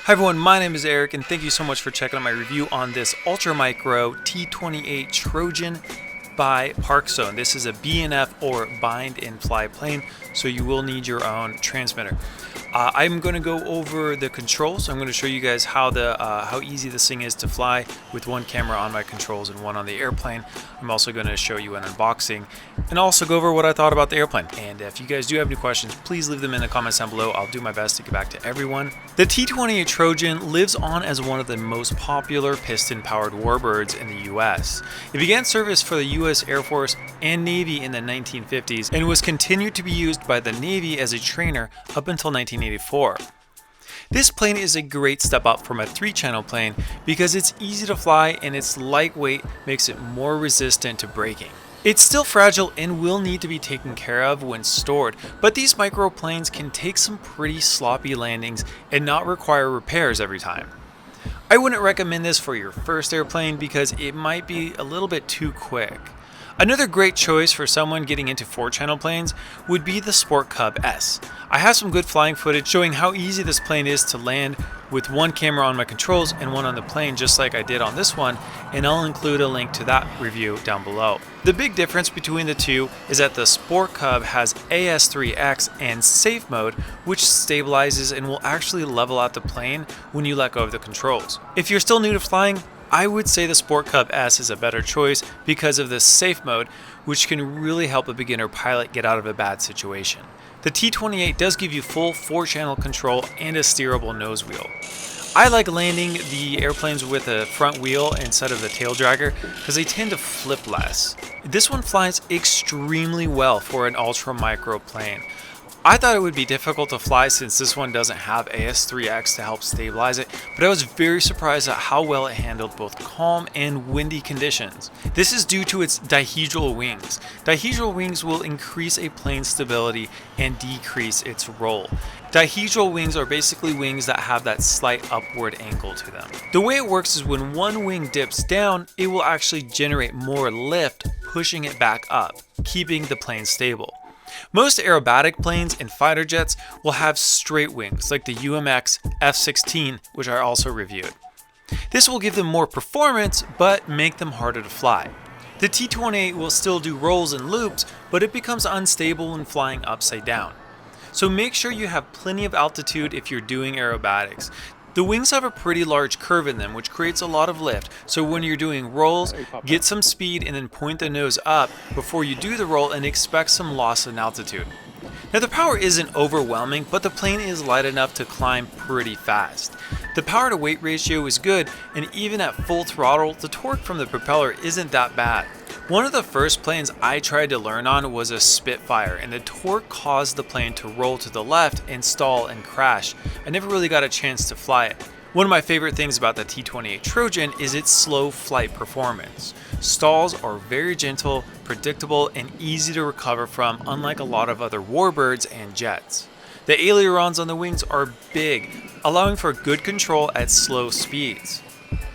Hi everyone, my name is Eric and thank you so much for checking out my review on this ultra micro T-28 Trojan by Parkzone. This is a BNF or bind and fly plane, so you will need your own transmitter. I'm going to go over the controls. I'm going to show you guys how easy this thing is to fly with one camera on my controls and one on the airplane. I'm also going to show you an unboxing and also go over what I thought about the airplane. And if you guys do have any questions, please leave them in the comments down below. I'll do my best to get back to everyone. The T-28 Trojan lives on as one of the most popular piston-powered warbirds in the US. It began service for the US Air Force and Navy in the 1950s and was continued to be used by the Navy as a trainer up until 1984. This plane is a great step up from a 3-channel plane because it's easy to fly and its lightweight makes it more resistant to braking. It's still fragile and will need to be taken care of when stored, but these microplanes can take some pretty sloppy landings and not require repairs every time. I wouldn't recommend this for your first airplane because it might be a little bit too quick. Another great choice for someone getting into 4-channel planes would be the Sport Cub S. I have some good flying footage showing how easy this plane is to land with one camera on my controls and one on the plane, just like I did on this one, and I'll include a link to that review down below. The big difference between the two is that the Sport Cub has AS3X and Safe Mode, which stabilizes and will actually level out the plane when you let go of the controls. If you're still new to flying, I would say the Sport Cub S is a better choice because of the Safe Mode, which can really help a beginner pilot get out of a bad situation. The T-28 does give you full 4-channel control and a steerable nose wheel. I like landing the airplanes with a front wheel instead of the tail dragger because they tend to flip less. This one flies extremely well for an ultra micro plane. I thought it would be difficult to fly since this one doesn't have AS3X to help stabilize it, but I was very surprised at how well it handled both calm and windy conditions. This is due to its dihedral wings. Dihedral wings will increase a plane's stability and decrease its roll. Dihedral wings are basically wings that have that slight upward angle to them. The way it works is when one wing dips down, it will actually generate more lift, pushing it back up, keeping the plane stable. Most aerobatic planes and fighter jets will have straight wings, like the UMX F-16, which I also reviewed. This will give them more performance, but make them harder to fly. The T-28 will still do rolls and loops, but it becomes unstable when flying upside down. So make sure you have plenty of altitude if you're doing aerobatics. The wings have a pretty large curve in them, which creates a lot of lift, so when you're doing rolls, get some speed and then point the nose up before you do the roll and expect some loss in altitude. Now the power isn't overwhelming, but the plane is light enough to climb pretty fast. The power to weight ratio is good, and even at full throttle, the torque from the propeller isn't that bad. One of the first planes I tried to learn on was a Spitfire, and the torque caused the plane to roll to the left and stall and crash. I never really got a chance to fly it. One of my favorite things about the T-28 Trojan is its slow flight performance. Stalls are very gentle, predictable, and easy to recover from, unlike a lot of other warbirds and jets. The ailerons on the wings are big, allowing for good control at slow speeds.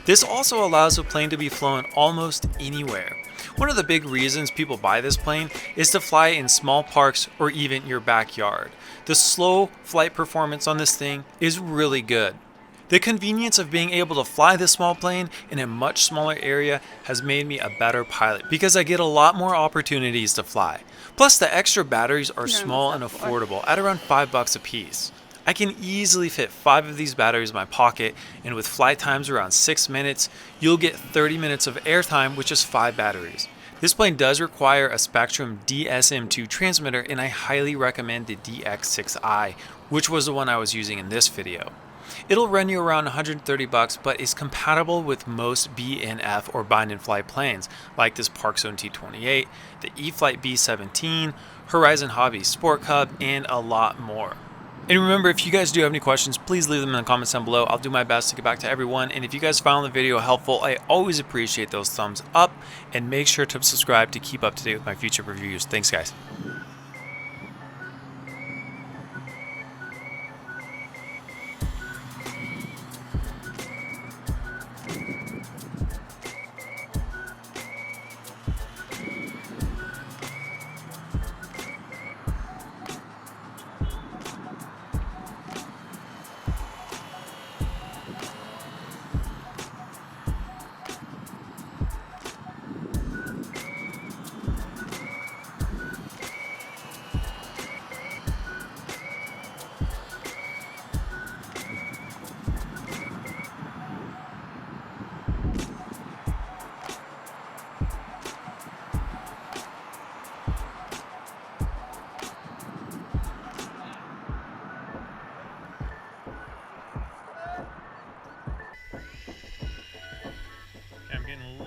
This also allows the plane to be flown almost anywhere. One of the big reasons people buy this plane is to fly in small parks or even your backyard. The slow flight performance on this thing is really good. The convenience of being able to fly this small plane in a much smaller area has made me a better pilot because I get a lot more opportunities to fly. Plus the extra batteries are small and affordable at around $5 a piece. I can easily fit 5 of these batteries in my pocket, and with flight times around 6 minutes, you'll get 30 minutes of airtime with just 5 batteries. This plane does require a Spectrum DSM2 transmitter, and I highly recommend the DX6i, which was the one I was using in this video. It'll run you around $130, but is compatible with most BNF or bind and fly planes, like this Parkzone T-28, the E-flite B-17, Horizon Hobby Sport Cub, and a lot more. And remember, if you guys do have any questions, please leave them in the comments down below. I'll do my best to get back to everyone. And if you guys found the video helpful, I always appreciate those thumbs up. And make sure to subscribe to keep up to date with my future reviews. Thanks, guys.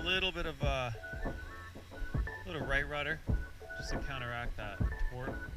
little bit of right rudder just to counteract that torque.